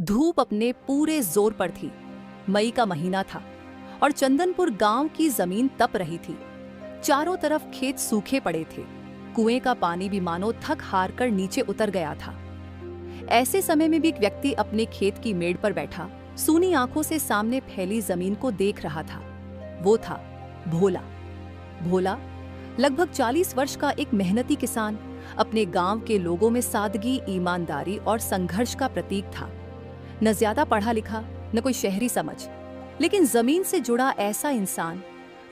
धूप अपने पूरे जोर पर थी। मई का महीना था और चंदनपुर गांव की जमीन तप रही थी। चारों तरफ खेत सूखे पड़े थे। कुएं का पानी भी मानो थक हार कर नीचे उतर गया था। ऐसे समय में भी एक व्यक्ति अपने खेत की मेड़ पर बैठा सूनी आंखों से सामने फैली जमीन को देख रहा था। वो था भोला। भोला लगभग 40 वर्ष का एक मेहनती किसान, अपने गांव के लोगों में सादगी, ईमानदारी और संघर्ष का प्रतीक था। न ज्यादा पढ़ा लिखा, न कोई शहरी समझ, लेकिन जमीन से जुड़ा ऐसा इंसान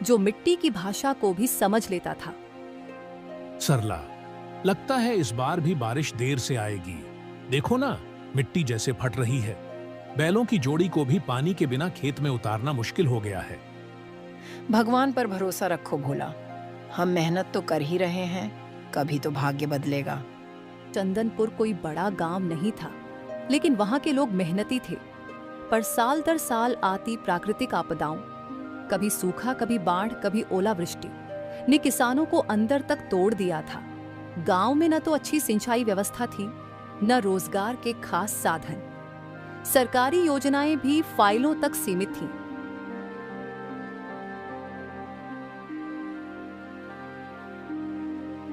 जो मिट्टी की भाषा को भी समझ लेता था। सरला, लगता है इस बार भी बारिश देर से आएगी। देखो ना, मिट्टी जैसे फट रही है। बैलों की जोड़ी को भी पानी के बिना खेत में उतारना मुश्किल हो गया है। भगवान पर भरोसा रखो भोला, हम मेहनत तो कर ही रहे हैं, कभी तो भाग्य बदलेगा। चंदनपुर कोई बड़ा गांव नहीं था, लेकिन वहां के लोग मेहनती थे। पर साल दर साल आती प्राकृतिक आपदाओं, कभी सूखा, कभी बाढ़, कभी ओलावृष्टि ने किसानों को अंदर तक तोड़ दिया था। गांव में न तो अच्छी सिंचाई व्यवस्था थी, न रोजगार के खास साधन। सरकारी योजनाएं भी फाइलों तक सीमित थीं।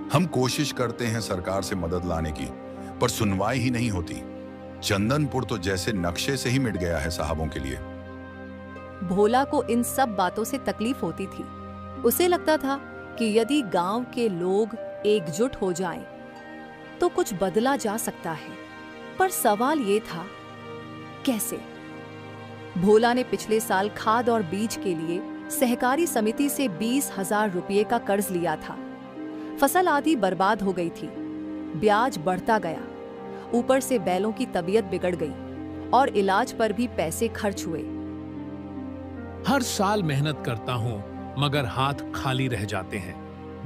हम कोशिश करते हैं सरकार से मदद लाने की, पर सुनवाई ही नहीं होती। चंदनपुर तो जैसे नक्शे से ही मिट गया है साहबों के लिए। भोला को इन सब बातों से तकलीफ होती थी। उसे लगता था कि यदि गांव के लोग एकजुट हो जाएं, तो कुछ बदला जा सकता है। पर सवाल ये था, कैसे? भोला ने पिछले साल खाद और बीज के लिए सहकारी समिति से 20,000 रुपये का कर्ज लिया था। फसल आदि बर्बाद हो गई थी, ब्याज बढ़ता गया, ऊपर से बैलों की तबीयत बिगड़ गई और इलाज पर भी पैसे खर्च हुए। हर साल मेहनत करता हूँ, मगर हाथ खाली रह जाते हैं।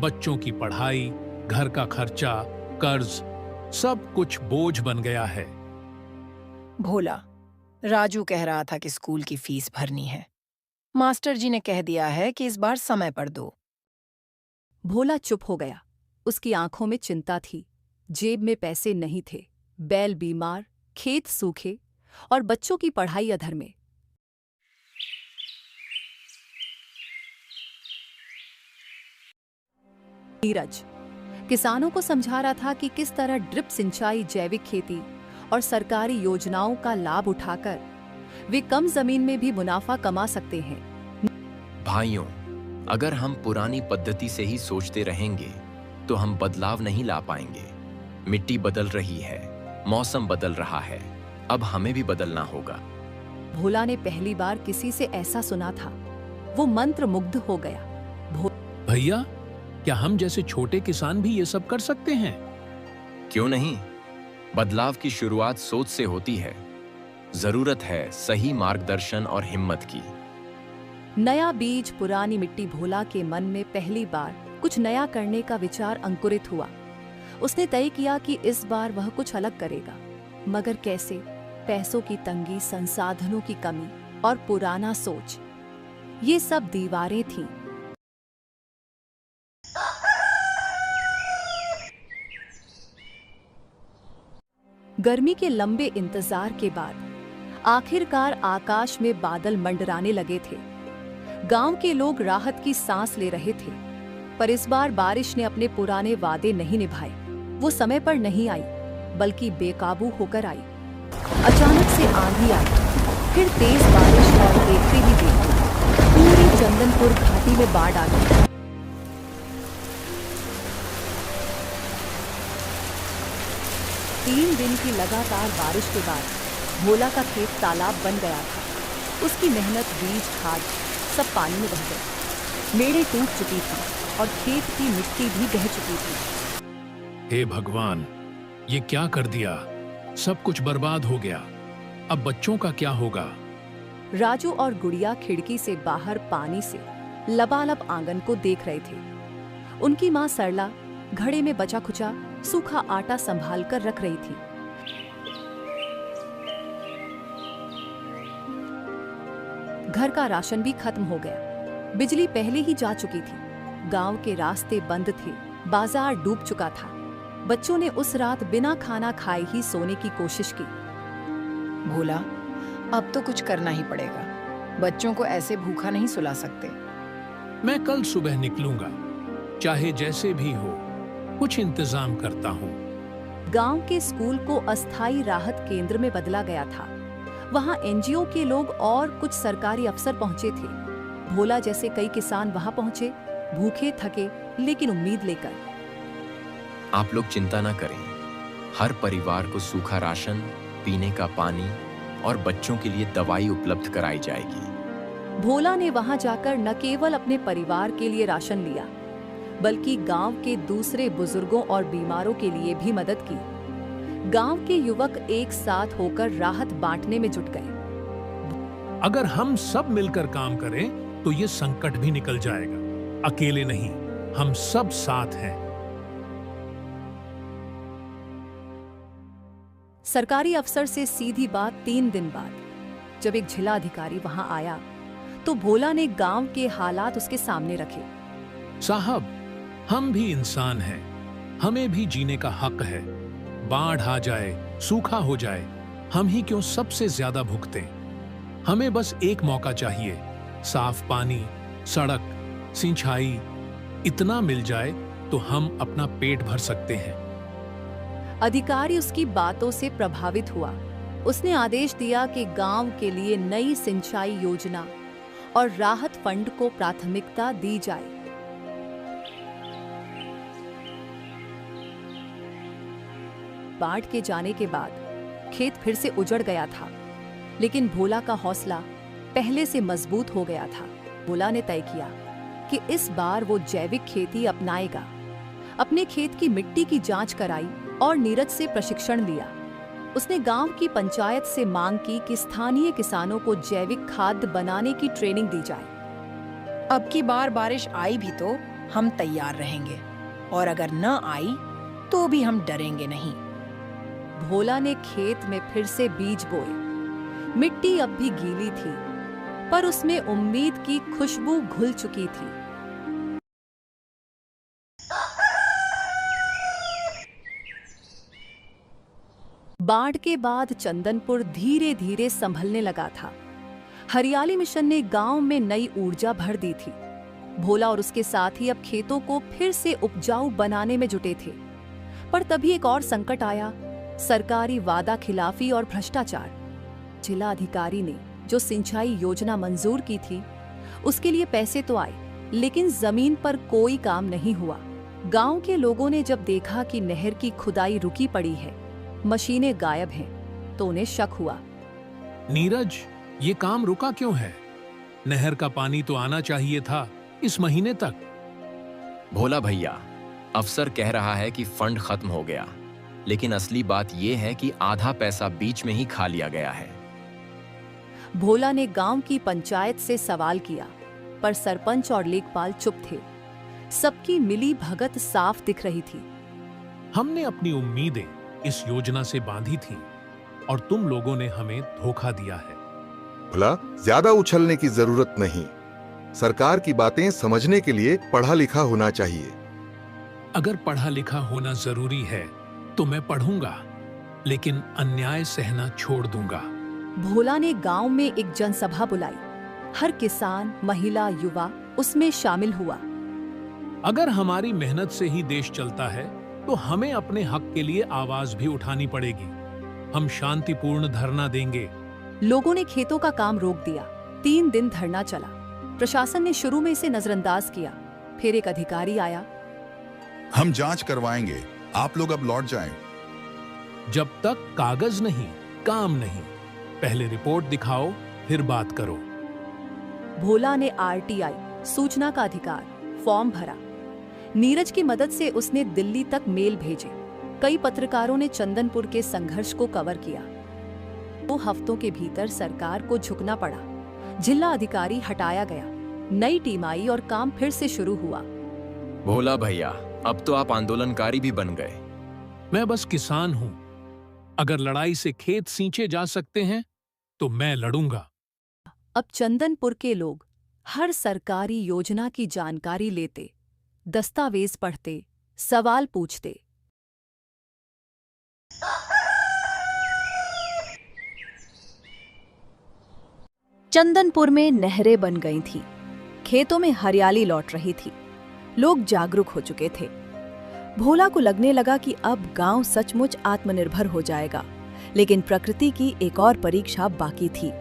बच्चों की पढ़ाई, घर का खर्चा, कर्ज, सब कुछ बोझ बन गया है। भोला, राजू कह रहा था कि स्कूल की फीस भरनी है। मास्टर जी ने कह दिया है कि इस बार समय पर दो। भोला चुप हो गया। उसकी आंखों में चिंता थी। जेब में पैसे नहीं थे, बैल बीमार, खेत सूखे और बच्चों की पढ़ाई अधर में। नीरज किसानों को समझा रहा था कि किस तरह ड्रिप सिंचाई, जैविक खेती और सरकारी योजनाओं का लाभ उठाकर वे कम जमीन में भी मुनाफा कमा सकते हैं। भाइयों, अगर हम पुरानी पद्धति से ही सोचते रहेंगे तो हम बदलाव नहीं ला पाएंगे। मिट्टी बदल रही है, मौसम बदल रहा है, अब हमें भी बदलना होगा। भोला ने पहली बार किसी से ऐसा सुना था। वो मंत्र मुग्ध हो गया। भैया, क्या हम जैसे छोटे किसान भी ये सब कर सकते हैं? क्यों नहीं? बदलाव की शुरुआत सोच से होती है। जरूरत है सही मार्गदर्शन और हिम्मत की। नया बीज, पुरानी मिट्टी। भोला के मन में पहली बार कुछ नया करने का विचार अंकुरित हुआ। उसने तय किया कि इस बार वह कुछ अलग करेगा, मगर कैसे? पैसों की तंगी, संसाधनों की कमी और पुराना सोच, ये सब दीवारें थीं। गर्मी के लंबे इंतजार के बाद आखिरकार आकाश में बादल मंडराने लगे थे। गांव के लोग राहत की सांस ले रहे थे, पर इस बार बारिश ने अपने पुराने वादे नहीं निभाए। वो समय पर नहीं आई, बल्कि बेकाबू होकर आई। अचानक से आंधी आई, फिर तेज बारिश और देखते ही देखते पूरी चंदनपुर घाटी में बाढ़ आ गई। 3 दिन की लगातार बारिश के बाद भोला का खेत तालाब बन गया था। उसकी मेहनत, बीज, खाद सब पानी में बह गए। मेड़ें टूट चुकी थी और खेत की मिट्टी भी बह चुकी थी। हे भगवान, ये क्या कर दिया? सब कुछ बर्बाद हो गया। अब बच्चों का क्या होगा? राजू और गुड़िया खिड़की से बाहर पानी से लबालब आंगन को देख रहे थे। उनकी माँ सरला घड़े में बचा खुचा सूखा आटा संभाल कर रख रही थी। घर का राशन भी खत्म हो गया। बिजली पहले ही जा चुकी थी। गांव के रास्ते बंद थे, बाजार डूब चुका था। बच्चों ने उस रात बिना खाना खाए ही सोने की कोशिश की। भोला, अब तो कुछ करना ही पड़ेगा। बच्चों को ऐसे भूखा नहीं सुला सकते। मैं कल सुबह निकलूंगा, चाहे जैसे भी हो, कुछ इंतजाम करता हूँ। गांव के स्कूल को अस्थायी राहत केंद्र में बदला गया था। वहां एनजीओ के लोग और कुछ सरकारी अफसर पहुंचे थे। भोला जैसे कई किसान वहां पहुंचे, भूखे थके लेकिन उम्मीद लेकर। आप लोग चिंता ना करें, हर परिवार को सूखा राशन, पीने का पानी और बच्चों के लिए दवाई उपलब्ध कराई जाएगी। भोला ने वहां जाकर न केवल अपने परिवार के लिए राशन लिया, बल्कि गांव के दूसरे बुजुर्गों और बीमारों के लिए भी मदद की। गांव के युवक एक साथ होकर राहत बांटने में जुट गए। अगर हम सब मिलकर काम करें तो ये संकट भी निकल जाएगा। अकेले नहीं, हम सब साथ हैं। सरकारी अफसर से सीधी बात 3 दिन बाद, जब एक जिला अधिकारी वहां आया तो भोला ने गांव के हालात उसके सामने रखे। साहब, हम भी इंसान हैं, हमें भी जीने का हक है। बाढ़ आ जाए, सूखा हो जाए, हम ही क्यों सबसे ज्यादा भुगतें? हमें बस एक मौका चाहिए। साफ पानी, सड़क, सिंचाई, इतना मिल जाए तो हम अपना पेट भर सकते हैं। अधिकारी उसकी बातों से प्रभावित हुआ। उसने आदेश दिया कि गांव के लिए नई सिंचाई योजना और राहत फंड को प्राथमिकता दी जाए। बाढ़ के जाने के बाद खेत फिर से उजड़ गया था, लेकिन भोला का हौसला पहले से मजबूत हो गया था। भोला ने तय किया कि इस बार वो जैविक खेती अपनाएगा। अपने खेत की मिट्टी की जांच कराई और नीरज से प्रशिक्षण लिया। उसने गांव की पंचायत से मांग की कि स्थानीय किसानों को जैविक खाद बनाने की ट्रेनिंग दी जाए। अब की बार बारिश आई भी तो हम तैयार रहेंगे, और अगर न आई तो भी हम डरेंगे नहीं। भोला ने खेत में फिर से बीज बोए। मिट्टी अब भी गीली थी, पर उसमें उम्मीद की खुशबू घुल चुकी थी। बाढ़ के बाद चंदनपुर धीरे धीरे संभलने लगा था। हरियाली मिशन ने गांव में नई ऊर्जा भर दी थी। भोला और उसके साथी अब खेतों को फिर से उपजाऊ बनाने में जुटे थे। पर तभी एक और संकट आया, सरकारी वादा खिलाफी और भ्रष्टाचार। जिला अधिकारी ने जो सिंचाई योजना मंजूर की थी, उसके लिए पैसे तो आए, लेकिन जमीन पर कोई काम नहीं हुआ। गांव के लोगों ने जब देखा कि नहर की खुदाई रुकी पड़ी है, मशीनें गायब हैं, तो उन्हें शक हुआ। नीरज, ये काम रुका क्यों है? नहर का पानी तो आना चाहिए था इस महीने तक। भोला भैया, अफसर कह रहा है कि फंड खत्म हो गया, लेकिन असली बात यह है कि आधा पैसा बीच में ही खा लिया गया है। भोला ने गांव की पंचायत से सवाल किया, पर सरपंच और लेखपाल चुप थे। सबकी मिली भगत साफ दिख रही थी। हमने अपनी उम्मीदें इस योजना से बांधी थी और तुम लोगों ने हमें धोखा दिया है। भला, ज्यादा उछलने की जरूरत नहीं। सरकार की बातें समझने के लिए पढ़ा लिखा होना चाहिए। अगर पढ़ा लिखा होना जरूरी है तो मैं पढ़ूंगा, लेकिन अन्याय सहना छोड़ दूंगा। भोला ने गांव में एक जनसभा बुलाई। हर किसान, महिला, युवा उसमें शामिल हुआ। अगर हमारी मेहनत से ही देश चलता है तो हमें अपने हक के लिए आवाज भी उठानी पड़ेगी। हम शांतिपूर्ण धरना देंगे। लोगों ने खेतों का काम रोक दिया। 3 दिन धरना चला। प्रशासन ने शुरू में इसे नजरअंदाज किया। फिर एक अधिकारी आया। हम जांच करवाएंगे, आप लोग अब लौट जाएं। जब तक कागज नहीं, काम नहीं। पहले रिपोर्ट दिखाओ, फिर बात करो। भोला ने आरटीआई, सूचना का अधिकार, फॉर्म भरा। नीरज की मदद से उसने दिल्ली तक मेल भेजे। कई पत्रकारों ने चंदनपुर के संघर्ष को कवर किया। 2 हफ्तों के भीतर सरकार को झुकना पड़ा। जिला अधिकारी हटाया गया। नई टीम आई और काम फिर से शुरू हुआ। भोला भैया, अब तो आप आंदोलनकारी भी बन गए। मैं बस किसान हूं। अगर लड़ाई से खेत सींचे जा सकते हैं तो मैं लड़ूंगा। अब चंदनपुर के लोग हर सरकारी योजना की जानकारी लेते, दस्तावेज पढ़ते, सवाल पूछते। चंदनपुर में नहरें बन गई थीं, खेतों में हरियाली लौट रही थी, लोग जागरूक हो चुके थे। भोला को लगने लगा कि अब गांव सचमुच आत्मनिर्भर हो जाएगा, लेकिन प्रकृति की एक और परीक्षा बाकी थी,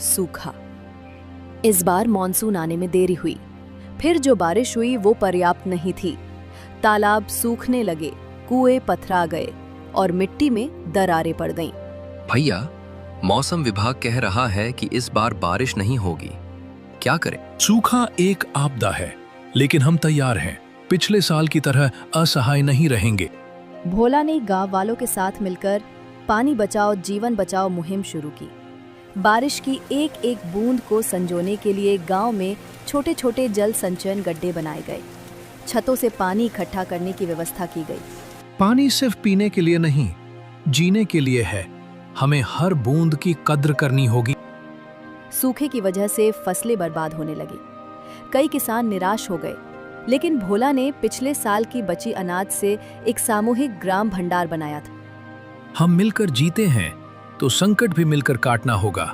सूखा। इस बार मॉनसून आने में देरी हुई, फिर जो बारिश हुई वो पर्याप्त नहीं थी। तालाब सूखने लगे, कुएं पथरा गए और मिट्टी में दरारें पड़ गईं। भैया, मौसम विभाग कह रहा है कि इस बार बारिश नहीं होगी, क्या करें? सूखा एक आपदा है, लेकिन हम तैयार हैं। पिछले साल की तरह असहाय नहीं रहेंगे। भोला ने गांव वालों के साथ मिलकर पानी बचाओ जीवन बचाओ मुहिम शुरू की। बारिश की एक एक बूंद को संजोने के लिए गांव में छोटे छोटे जल संचयन गड्ढे बनाए गए। छतों से पानी इकट्ठा करने की व्यवस्था की गई। पानी सिर्फ पीने के लिए नहीं, जीने के लिए है। हमें हर बूंद की कद्र करनी होगी। सूखे की वजह से फसलें बर्बाद होने लगी। कई किसान निराश हो गए, लेकिन भोला ने पिछले साल की बची अनाज से एक सामूहिक ग्राम भंडार बनाया था। हम मिलकर जीते हैं तो संकट भी मिलकर काटना होगा।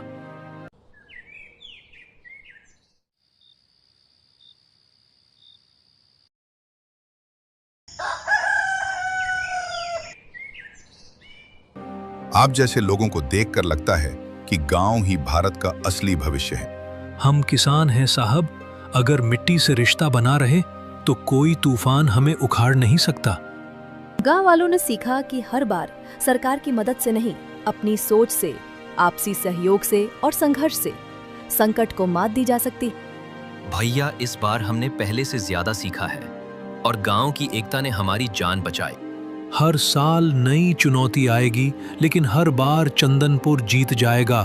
आप जैसे लोगों को देखकर लगता है कि गांव ही भारत का असली भविष्य है। हम किसान हैं साहब, अगर मिट्टी से रिश्ता बना रहे तो कोई तूफान हमें उखाड़ नहीं सकता। गांव वालों ने सीखा कि हर बार सरकार की मदद से नहीं, अपनी सोच से, आपसी सहयोग से और संघर्ष से संकट को मात दी जा सकती। भैया, इस बार हमने पहले से ज्यादा सीखा है और गांव की एकता ने हमारी जान बचाई। हर साल नई चुनौती आएगी, लेकिन हर बार चंदनपुर जीत जाएगा।